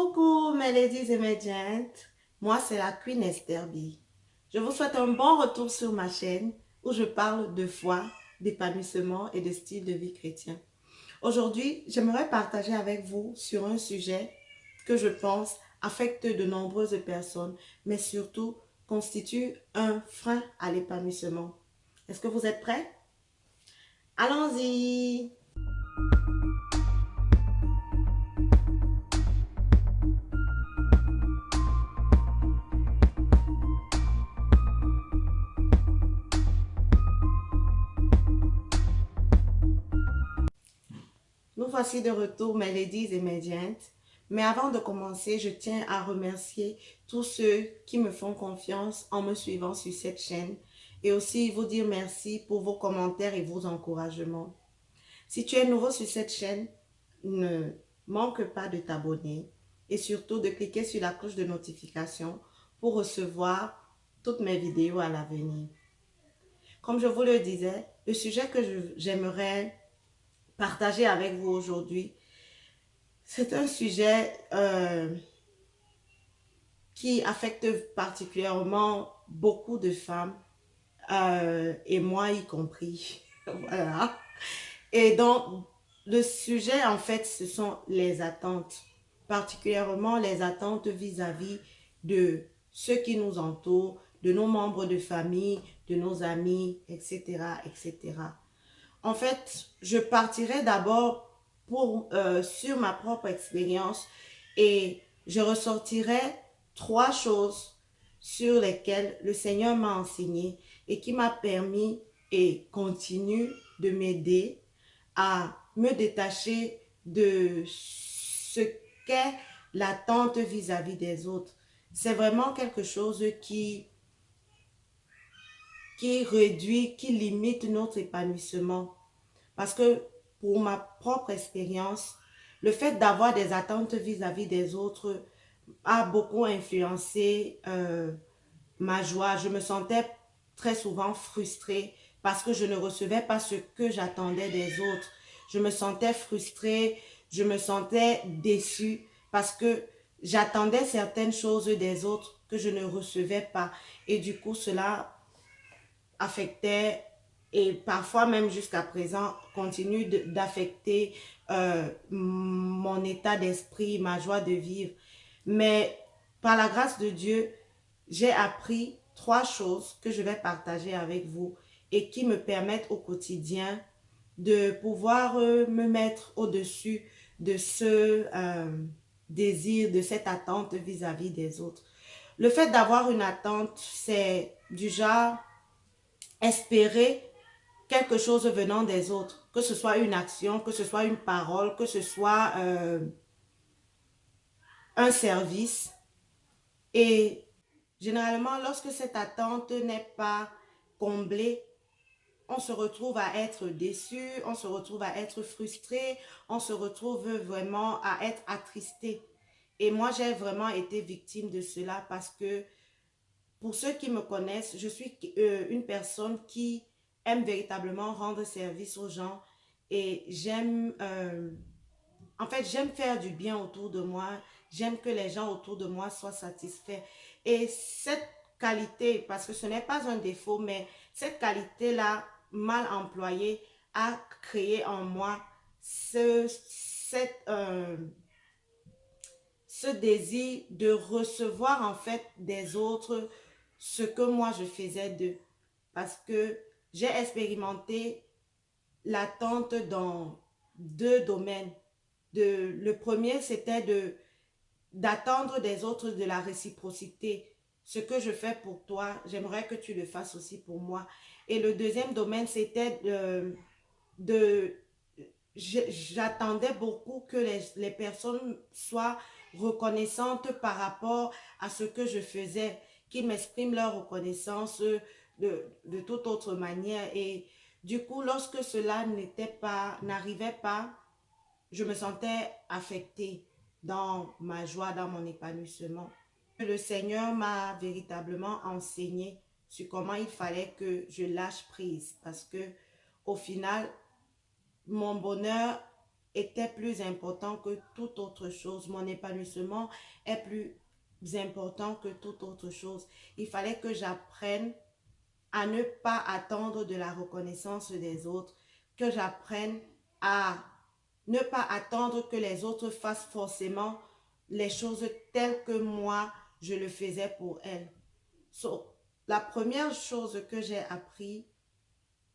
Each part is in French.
Coucou mes ladies et mes gents, moi c'est la Queen Esther B. Je vous souhaite un bon retour sur ma chaîne où je parle de foi, d'épanouissement et de style de vie chrétien. Aujourd'hui, j'aimerais partager avec vous sur un sujet que je pense affecte de nombreuses personnes, mais surtout constitue un frein à l'épanouissement. Est-ce que vous êtes prêts? Allons-y! Nous voici de retour, mes ladies et mes gents. Mais avant de commencer, je tiens à remercier tous ceux qui me font confiance en me suivant sur cette chaîne et aussi vous dire merci pour vos commentaires et vos encouragements. Si tu es nouveau sur cette chaîne, ne manque pas de t'abonner et surtout de cliquer sur la cloche de notification pour recevoir toutes mes vidéos à l'avenir. Comme je vous le disais, le sujet que j'aimerais partager avec vous aujourd'hui, c'est un sujet qui affecte particulièrement beaucoup de femmes, et moi y compris. Voilà. Et donc, le sujet, en fait, ce sont les attentes, particulièrement les attentes vis-à-vis de ceux qui nous entourent, de nos membres de famille, de nos amis, etc., etc. En fait, je partirai d'abord sur ma propre expérience et je ressortirai trois choses sur lesquelles le Seigneur m'a enseigné et qui m'a permis et continue de m'aider à me détacher de ce qu'est l'attente vis-à-vis des autres. C'est vraiment quelque chose qui réduit, qui limite notre épanouissement. Parce que pour ma propre expérience, le fait d'avoir des attentes vis-à-vis des autres a beaucoup influencé ma joie. Je me sentais très souvent frustrée parce que je ne recevais pas ce que j'attendais des autres. Je me sentais frustrée, je me sentais déçue parce que j'attendais certaines choses des autres que je ne recevais pas. Et du coup, cela affectait et parfois même jusqu'à présent continue d'affecter mon état d'esprit, ma joie de vivre. Mais par la grâce de Dieu, j'ai appris trois choses que je vais partager avec vous et qui me permettent au quotidien de pouvoir me mettre au-dessus de ce désir, de cette attente vis-à-vis des autres. Le fait d'avoir une attente, c'est du genre espérer quelque chose venant des autres, que ce soit une action, que ce soit une parole, que ce soit un service. Et généralement, lorsque cette attente n'est pas comblée, on se retrouve à être déçu, on se retrouve à être frustré, on se retrouve vraiment à être attristé. Et moi, j'ai vraiment été victime de cela parce que pour ceux qui me connaissent, je suis une personne qui aime véritablement rendre service aux gens et en fait, j'aime faire du bien autour de moi. J'aime que les gens autour de moi soient satisfaits. Et cette qualité, parce que ce n'est pas un défaut, mais cette qualité-là, mal employée, a créé en moi ce désir de recevoir en fait des autres ce que moi je faisais d'eux. Parce que j'ai expérimenté l'attente dans deux domaines. Le premier, c'était d'attendre des autres de la réciprocité. Ce que je fais pour toi, j'aimerais que tu le fasses aussi pour moi. Et le deuxième domaine, c'était de j'attendais beaucoup que les personnes soient reconnaissantes par rapport à ce que je faisais, qu'ils m'expriment leur reconnaissance de toute autre manière. Et du coup, lorsque cela n'arrivait pas, je me sentais affectée dans ma joie, dans mon épanouissement. Le Seigneur m'a véritablement enseigné sur comment il fallait que je lâche prise parce que au final, mon bonheur était plus important que toute autre chose. Mon épanouissement est plus important que toute autre chose. Il fallait que j'apprenne à ne pas attendre de la reconnaissance des autres, que j'apprenne à ne pas attendre que les autres fassent forcément les choses telles que moi, je le faisais pour elles. So, la première chose que j'ai appris,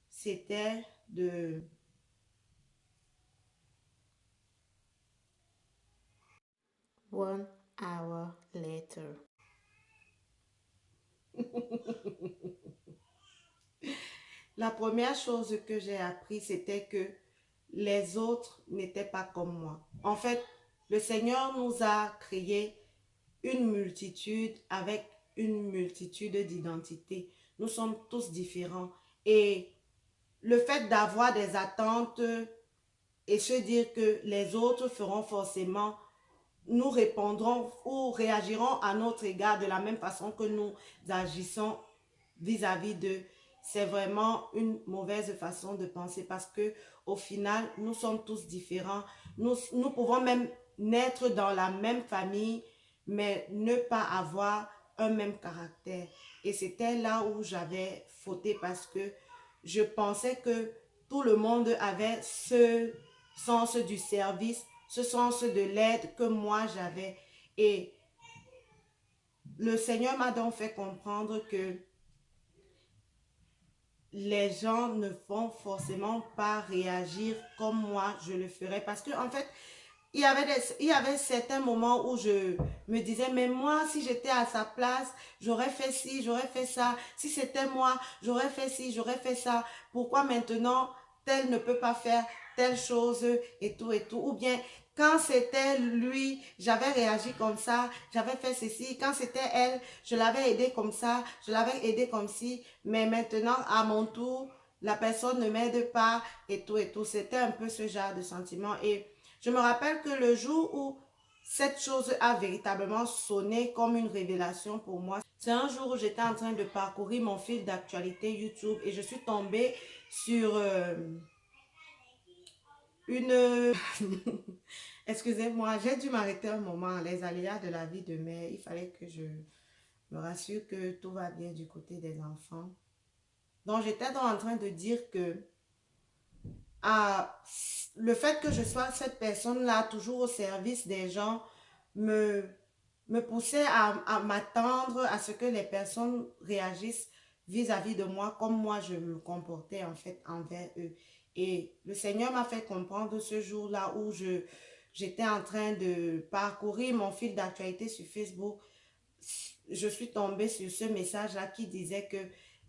c'était de... 1 hour later. La première chose que j'ai appris, c'était que les autres n'étaient pas comme moi. En fait, le Seigneur nous a créé une multitude avec une multitude d'identités. Nous sommes tous différents. Et le fait d'avoir des attentes et se dire que les autres feront forcément, nous répondrons ou réagiront à notre égard de la même façon que nous agissons vis-à-vis d'eux, c'est vraiment une mauvaise façon de penser parce que au final, nous sommes tous différents. Nous pouvons même naître dans la même famille, mais ne pas avoir un même caractère. Et c'était là où j'avais fauté parce que je pensais que tout le monde avait ce sens du service, ce sens de l'aide que moi j'avais. Et le Seigneur m'a donc fait comprendre que les gens ne vont forcément pas réagir comme moi je le ferais. Parce que, en fait, il y avait certains moments où je me disais, mais moi, si j'étais à sa place, j'aurais fait ci, j'aurais fait ça. Si c'était moi, j'aurais fait ci, j'aurais fait ça. Pourquoi maintenant, tel ne peut pas faire telle chose et tout et tout. Ou bien, quand c'était lui, j'avais réagi comme ça, j'avais fait ceci. Quand c'était elle, je l'avais aidé comme ça, je l'avais aidé comme ci. Mais maintenant, à mon tour, la personne ne m'aide pas et tout et tout. C'était un peu ce genre de sentiment. Et je me rappelle que le jour où cette chose a véritablement sonné comme une révélation pour moi, c'est un jour où j'étais en train de parcourir mon fil d'actualité YouTube et je suis tombée sur une... Excusez-moi, j'ai dû m'arrêter un moment. Les aléas de la vie de mère, il fallait que je me rassure que tout va bien du côté des enfants. Donc j'étais donc en train de dire que à le fait que je sois cette personne-là, toujours au service des gens, me, me poussait à m'attendre à ce que les personnes réagissent vis-à-vis de moi comme moi je me comportais en fait envers eux. Et le Seigneur m'a fait comprendre ce jour-là où j'étais en train de parcourir mon fil d'actualité sur Facebook. Je suis tombée sur ce message-là qui disait que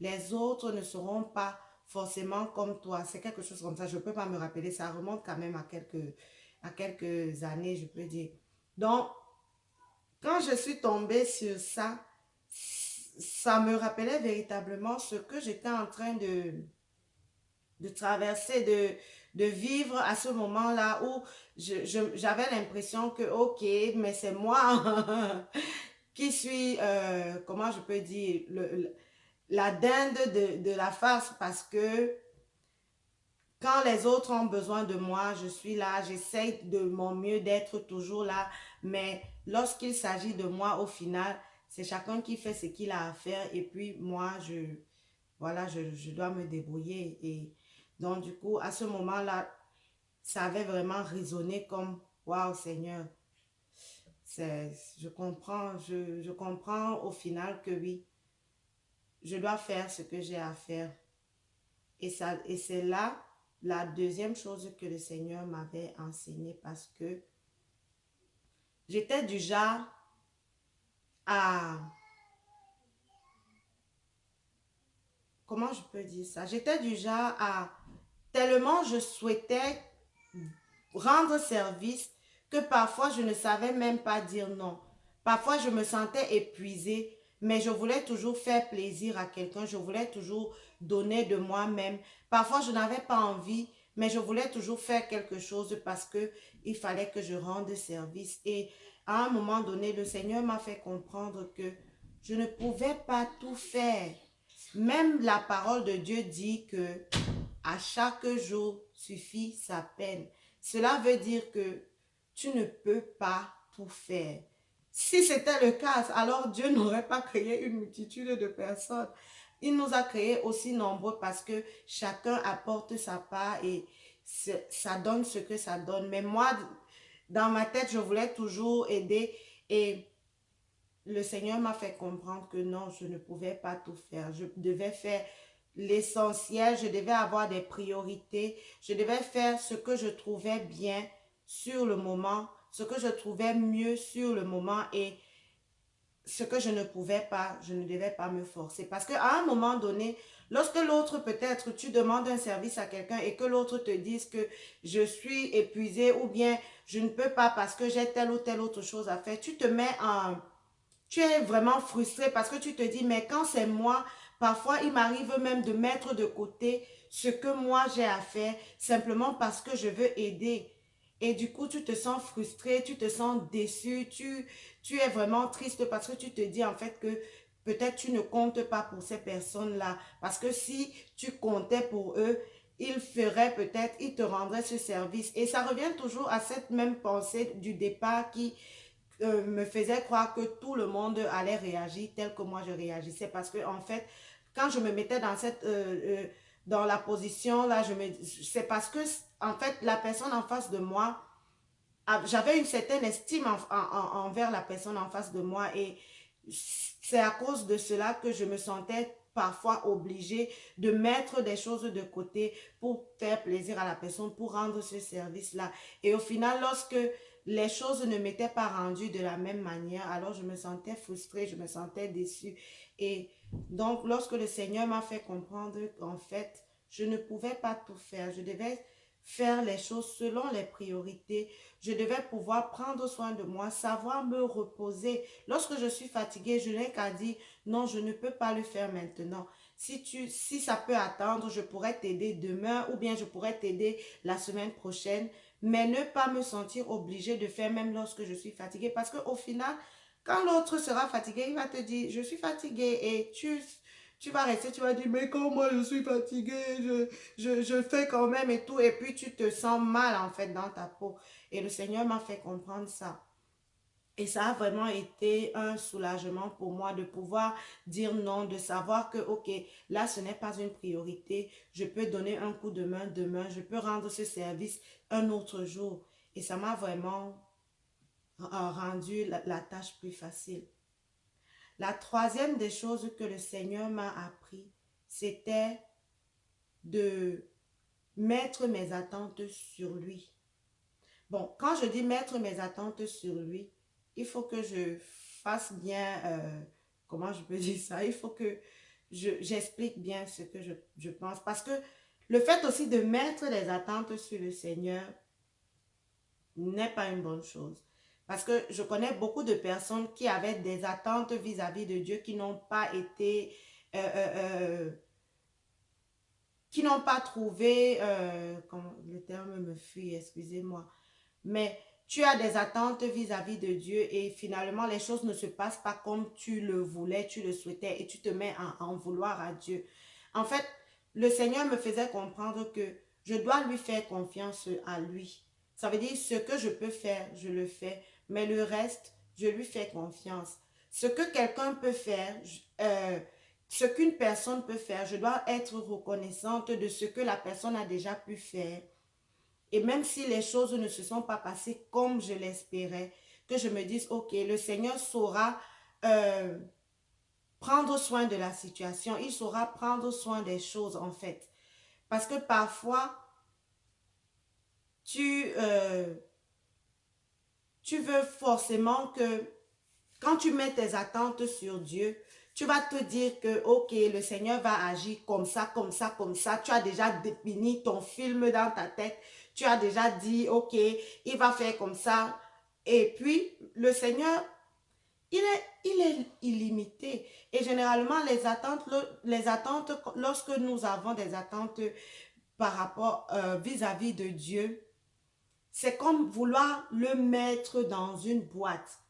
les autres ne seront pas forcément comme toi. C'est quelque chose comme ça. Je ne peux pas me rappeler. Ça remonte quand même à quelques années, je peux dire. Donc, quand je suis tombée sur ça, ça me rappelait véritablement ce que j'étais en train de traverser, de vivre à ce moment-là où j'avais l'impression que, ok, mais c'est moi qui suis, comment je peux dire, la dinde de la farce parce que quand les autres ont besoin de moi, je suis là, j'essaie de mon mieux d'être toujours là, mais lorsqu'il s'agit de moi, au final, c'est chacun qui fait ce qu'il a à faire et puis moi, voilà, je dois me débrouiller. Et donc, du coup, à ce moment-là, ça avait vraiment résonné comme, waouh, Seigneur, je comprends au final que oui, je dois faire ce que j'ai à faire. Et c'est là la deuxième chose que le Seigneur m'avait enseigné parce que j'étais du genre à, comment je peux dire ça? J'étais du genre à, tellement je souhaitais rendre service que parfois je ne savais même pas dire non. Parfois je me sentais épuisée, mais je voulais toujours faire plaisir à quelqu'un, je voulais toujours donner de moi-même. Parfois je n'avais pas envie, mais je voulais toujours faire quelque chose parce que il fallait que je rende service. Et à un moment donné, le Seigneur m'a fait comprendre que je ne pouvais pas tout faire. Même la parole de Dieu dit que à chaque jour suffit sa peine. Cela veut dire que tu ne peux pas tout faire. Si c'était le cas, alors Dieu n'aurait pas créé une multitude de personnes. Il nous a créés aussi nombreux parce que chacun apporte sa part et ça donne ce que ça donne. Mais moi, dans ma tête, je voulais toujours aider et le Seigneur m'a fait comprendre que non, je ne pouvais pas tout faire. Je devais faire l'essentiel, je devais avoir des priorités, je devais faire ce que je trouvais bien sur le moment, ce que je trouvais mieux sur le moment et ce que je ne pouvais pas, je ne devais pas me forcer. Parce qu'à un moment donné, lorsque l'autre, peut-être, tu demandes un service à quelqu'un et que l'autre te dise que je suis épuisé ou bien je ne peux pas parce que j'ai telle ou telle autre chose à faire, tu es vraiment frustré parce que tu te dis, mais quand c'est moi, parfois il m'arrive même de mettre de côté ce que moi j'ai à faire simplement parce que je veux aider. Et du coup, tu te sens frustré, tu te sens déçu, tu es vraiment triste parce que tu te dis en fait que peut-être tu ne comptes pas pour ces personnes-là. Parce que si tu comptais pour eux, ils feraient peut-être, ils te rendraient ce service. Et ça revient toujours à cette même pensée du départ qui me faisait croire que tout le monde allait réagir tel que moi je réagissais. Parce que en fait, quand je me mettais dans dans la position là, c'est parce que en fait la personne en face de moi, j'avais une certaine estime envers la personne en face de moi et c'est à cause de cela que je me sentais parfois obligée de mettre des choses de côté pour faire plaisir à la personne, pour rendre ce service-là. Et au final, lorsque les choses ne m'étaient pas rendues de la même manière, alors je me sentais frustrée, je me sentais déçue. Et donc, lorsque le Seigneur m'a fait comprendre qu'en fait, je ne pouvais pas tout faire, je devais faire les choses selon les priorités. Je devais pouvoir prendre soin de moi, savoir me reposer. Lorsque je suis fatiguée, je n'ai qu'à dire non, je ne peux pas le faire maintenant. Si ça peut attendre, je pourrais t'aider demain ou bien je pourrais t'aider la semaine prochaine, mais ne pas me sentir obligée de faire même lorsque je suis fatiguée parce qu'au final, quand l'autre sera fatigué, il va te dire je suis fatiguée et tu vas rester, tu vas dire, mais quand moi je suis fatiguée, je fais quand même et tout, et puis tu te sens mal en fait dans ta peau. Et le Seigneur m'a fait comprendre ça. Et ça a vraiment été un soulagement pour moi de pouvoir dire non, de savoir que, ok, là, ce n'est pas une priorité. Je peux donner un coup de main demain. Je peux rendre ce service un autre jour. Et ça m'a vraiment rendu la tâche plus facile. La troisième des choses que le Seigneur m'a appris, c'était de mettre mes attentes sur lui. Bon, quand je dis mettre mes attentes sur lui, il faut que je fasse bien, comment je peux dire ça, il faut que j'explique bien ce que je pense. Parce que le fait aussi de mettre des attentes sur le Seigneur n'est pas une bonne chose. Parce que je connais beaucoup de personnes qui avaient des attentes vis-à-vis de Dieu qui n'ont pas été, euh, euh, euh, qui n'ont pas trouvé, comment, le terme me fuit, excusez-moi, mais tu as des attentes vis-à-vis de Dieu et finalement les choses ne se passent pas comme tu le voulais, tu le souhaitais et tu te mets à en vouloir à Dieu. En fait, le Seigneur me faisait comprendre que je dois lui faire confiance à lui. Ça veut dire ce que je peux faire, je le fais, mais le reste, je lui fais confiance. Ce que quelqu'un peut faire, ce qu'une personne peut faire, je dois être reconnaissante de ce que la personne a déjà pu faire et même si les choses ne se sont pas passées comme je l'espérais, que je me dise, ok, le Seigneur saura euh, prendre soin de la situation, il saura prendre soin des choses en fait. Parce que parfois, tu, euh, tu veux forcément que quand tu mets tes attentes sur Dieu, tu vas te dire que, ok, le Seigneur va agir comme ça, comme ça, comme ça. Tu as déjà défini ton film dans ta tête. Tu as déjà dit, ok, il va faire comme ça. Et puis, le Seigneur, il est illimité. Et généralement, les attentes, lorsque nous avons des attentes par rapport vis-à-vis de Dieu, c'est comme vouloir le mettre dans une boîte,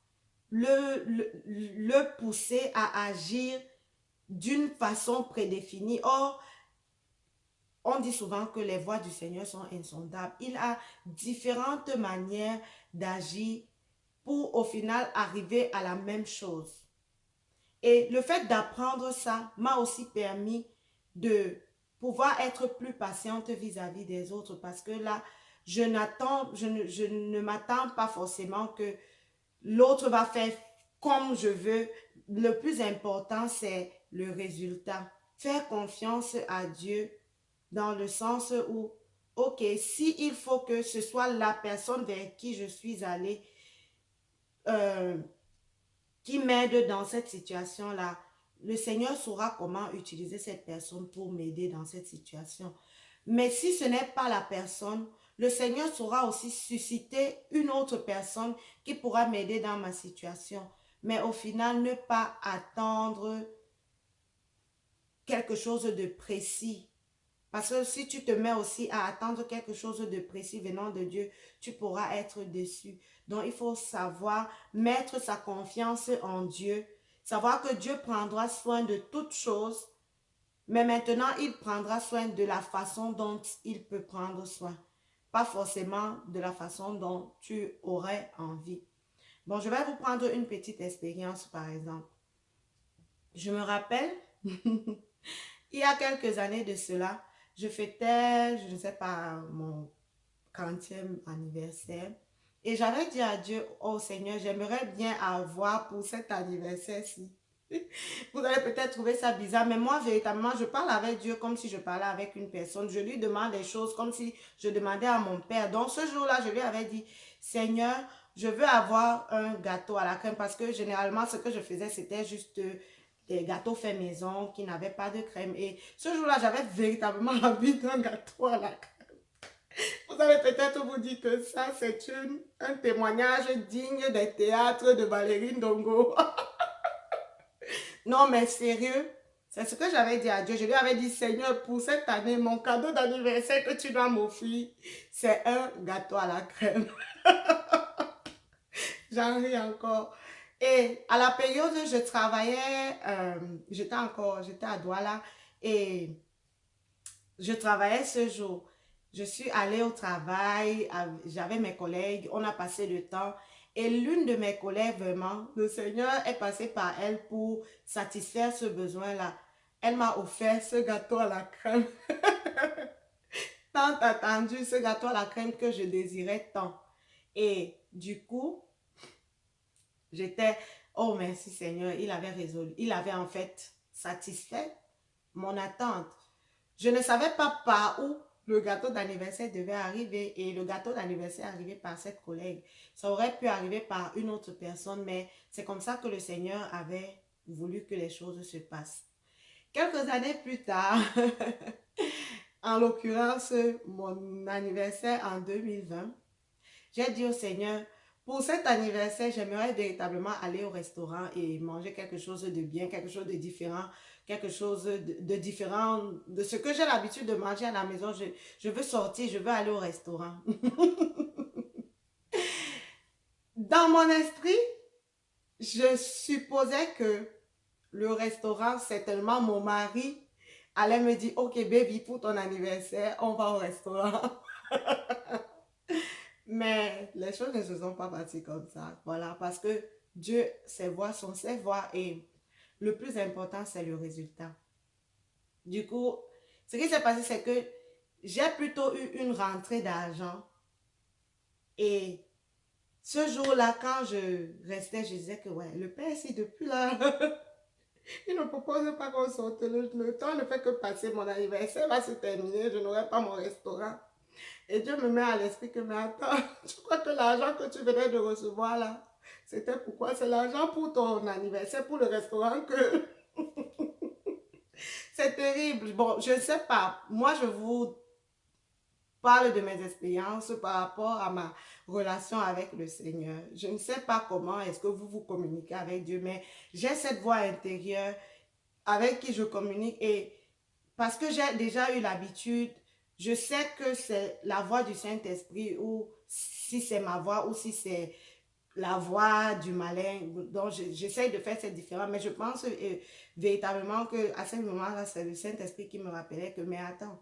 le pousser à agir d'une façon prédéfinie. Or, on dit souvent que les voies du Seigneur sont insondables. Il a différentes manières d'agir pour au final arriver à la même chose. Et le fait d'apprendre ça m'a aussi permis de pouvoir être plus patiente vis-à-vis des autres parce que là, je ne m'attends pas forcément que l'autre va faire comme je veux. Le plus important, c'est le résultat. Faire confiance à Dieu dans le sens où, ok, s'il faut que ce soit la personne vers qui je suis allée euh, qui m'aide dans cette situation-là, le Seigneur saura comment utiliser cette personne pour m'aider dans cette situation. Mais si ce n'est pas la personne, le Seigneur saura aussi susciter une autre personne qui pourra m'aider dans ma situation. Mais au final, ne pas attendre quelque chose de précis. Parce que si tu te mets aussi à attendre quelque chose de précis venant de Dieu, tu pourras être déçu. Donc, il faut savoir mettre sa confiance en Dieu, savoir que Dieu prendra soin de toutes choses, mais maintenant, il prendra soin de la façon dont il peut prendre soin, pas forcément de la façon dont tu aurais envie. Bon, je vais vous prendre une petite expérience, par exemple. Je me rappelle, il y a quelques années de cela, je fêtais, je ne sais pas, mon 40e anniversaire. Et j'avais dit à Dieu, oh Seigneur, j'aimerais bien avoir pour cet anniversaire-ci. Vous allez peut-être trouver ça bizarre, mais moi, véritablement, je parle avec Dieu comme si je parlais avec une personne. Je lui demande des choses comme si je demandais à mon père. Donc, ce jour-là, je lui avais dit, Seigneur, je veux avoir un gâteau à la crème parce que généralement, ce que je faisais, c'était juste des gâteaux faits maison qui n'avaient pas de crème. Et ce jour-là, j'avais véritablement envie d'un gâteau à la crème. Vous allez peut-être vous dire que ça, c'est un témoignage digne des théâtres de Valérie Ndongo. Non, mais sérieux, c'est ce que j'avais dit à Dieu. Je lui avais dit, Seigneur, pour cette année, mon cadeau d'anniversaire que tu dois m'offrir, c'est un gâteau à la crème. J'en ris encore. Et à la période où je travaillais, j'étais à Douala et je travaillais ce jour. Je suis allée au travail, j'avais mes collègues, on a passé le temps. Et l'une de mes collègues, vraiment, le Seigneur est passé par elle pour satisfaire ce besoin-là. Elle m'a offert ce gâteau à la crème. Tant attendu, ce gâteau à la crème que je désirais tant. Et du coup, j'étais, oh merci Seigneur, il avait résolu, il avait en fait satisfait mon attente. Je ne savais pas par où le gâteau d'anniversaire devait arriver et le gâteau d'anniversaire arrivait par cette collègue. Ça aurait pu arriver par une autre personne, mais c'est comme ça que le Seigneur avait voulu que les choses se passent. Quelques années plus tard, en l'occurrence mon anniversaire en 2020, j'ai dit au Seigneur, pour cet anniversaire, j'aimerais véritablement aller au restaurant et manger quelque chose de bien, quelque chose de différent, quelque chose de différent de ce que j'ai l'habitude de manger à la maison. Je veux sortir, je veux aller au restaurant. Dans mon esprit, je supposais que le restaurant, c'est tellement mon mari allait me dire, ok baby, pour ton anniversaire, on va au restaurant. Mais les choses ne se sont pas passées comme ça. Voilà, parce que Dieu, ses voies sont ses voies et le plus important, c'est le résultat. Du coup, ce qui s'est passé, c'est que j'ai plutôt eu une rentrée d'argent et ce jour-là, quand je restais, je disais que ouais, le père, si depuis là, il ne propose pas qu'on sorte, le temps ne fait que passer, mon anniversaire va se terminer, je n'aurai pas mon restaurant. Et Dieu me met à l'esprit que, mais attends, tu crois que l'argent que tu venais de recevoir là, c'était pourquoi? C'est l'argent pour ton anniversaire, pour le restaurant que... C'est terrible. Bon, je ne sais pas. Moi, je vous parle de mes expériences par rapport à ma relation avec le Seigneur. Je ne sais pas comment est-ce que vous vous communiquez avec Dieu, mais j'ai cette voix intérieure avec qui je communique et parce que j'ai déjà eu l'habitude, je sais que c'est la voix du Saint-Esprit ou si c'est ma voix ou si c'est la voix du malin. Donc, j'essaie de faire cette différence, mais je pense véritablement qu'à ce moment-là, c'est le Saint-Esprit qui me rappelait que, mais attends,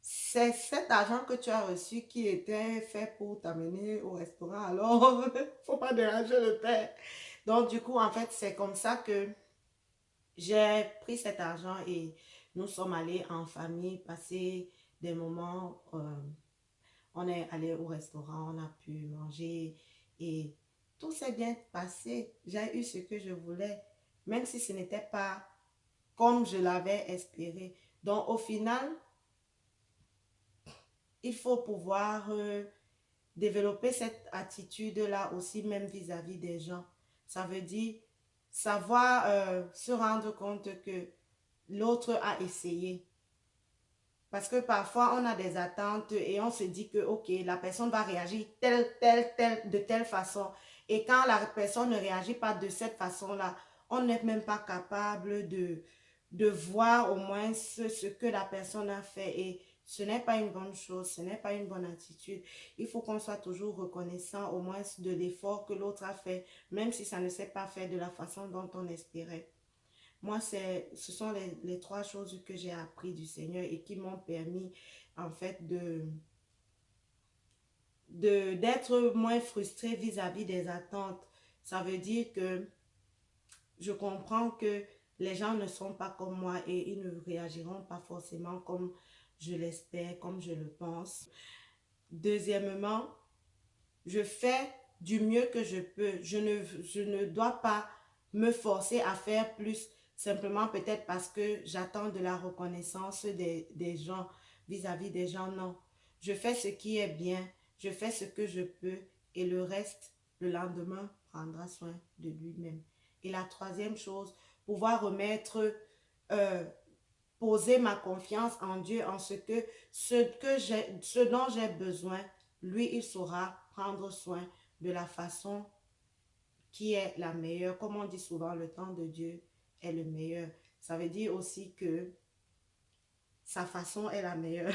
c'est cet argent que tu as reçu qui était fait pour t'amener au restaurant. Alors, faut pas déranger le père. Donc, du coup, en fait, c'est comme ça que j'ai pris cet argent et nous sommes allés en famille passer des moments. On est allé au restaurant, on a pu manger et tout s'est bien passé. J'ai eu ce que je voulais, même si ce n'était pas comme je l'avais espéré. Donc, au final, il faut pouvoir développer cette attitude-là aussi, même vis-à-vis des gens. Ça veut dire savoir se rendre compte que l'autre a essayé. Parce que parfois, on a des attentes et on se dit que, OK, la personne va réagir de telle façon. Et quand la personne ne réagit pas de cette façon-là, on n'est même pas capable de voir au moins ce que la personne a fait. Et ce n'est pas une bonne chose, ce n'est pas une bonne attitude. Il faut qu'on soit toujours reconnaissant au moins de l'effort que l'autre a fait, même si ça ne s'est pas fait de la façon dont on espérait. Moi, ce sont les trois choses que j'ai appris du Seigneur et qui m'ont permis, en fait, d'être moins frustrée vis-à-vis des attentes. Ça veut dire que je comprends que les gens ne sont pas comme moi et ils ne réagiront pas forcément comme je l'espère, comme je le pense. Deuxièmement, je fais du mieux que je peux. Je ne dois pas me forcer à faire plus simplement peut-être parce que j'attends de la reconnaissance des gens vis-à-vis des gens. Non, je fais ce qui est bien, je fais ce que je peux et le reste, le lendemain, prendra soin de lui-même. Et la troisième chose, pouvoir remettre, euh, poser ma confiance en Dieu, en ce dont j'ai besoin, lui, il saura prendre soin de la façon qui est la meilleure. Comme on dit souvent, le temps de Dieu est le meilleur. Ça veut dire aussi que sa façon est la meilleure.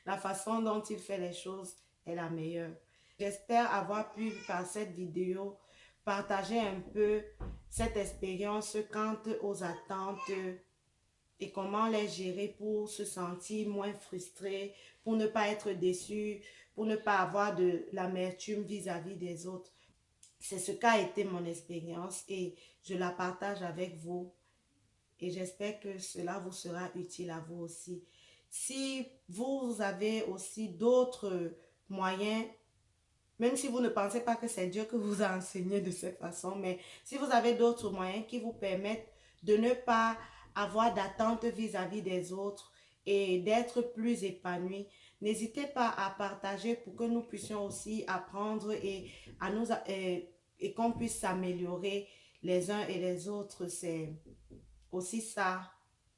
La façon dont il fait les choses est la meilleure. J'espère avoir pu, par cette vidéo, partager un peu cette expérience quant aux attentes et comment les gérer pour se sentir moins frustré, pour ne pas être déçu, pour ne pas avoir de l'amertume vis-à-vis des autres. C'est ce qu'a été mon expérience et je la partage avec vous et j'espère que cela vous sera utile à vous aussi. Si vous avez aussi d'autres moyens, même si vous ne pensez pas que c'est Dieu que vous a enseigné de cette façon, mais si vous avez d'autres moyens qui vous permettent de ne pas avoir d'attente vis-à-vis des autres et d'être plus épanoui, n'hésitez pas à partager pour que nous puissions aussi apprendre et qu'on puisse s'améliorer les uns et les autres. C'est aussi ça,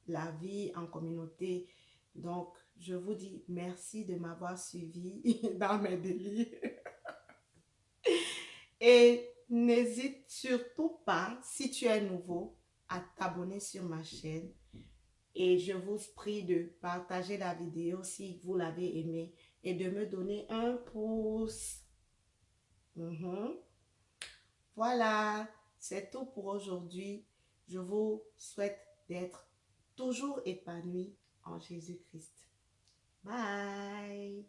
la vie en communauté. Donc, je vous dis merci de m'avoir suivi dans mes délires. Et n'hésite surtout pas, si tu es nouveau, à t'abonner sur ma chaîne. Et je vous prie de partager la vidéo si vous l'avez aimée et de me donner un pouce. Voilà, c'est tout pour aujourd'hui. Je vous souhaite d'être toujours épanoui en Jésus-Christ. Bye.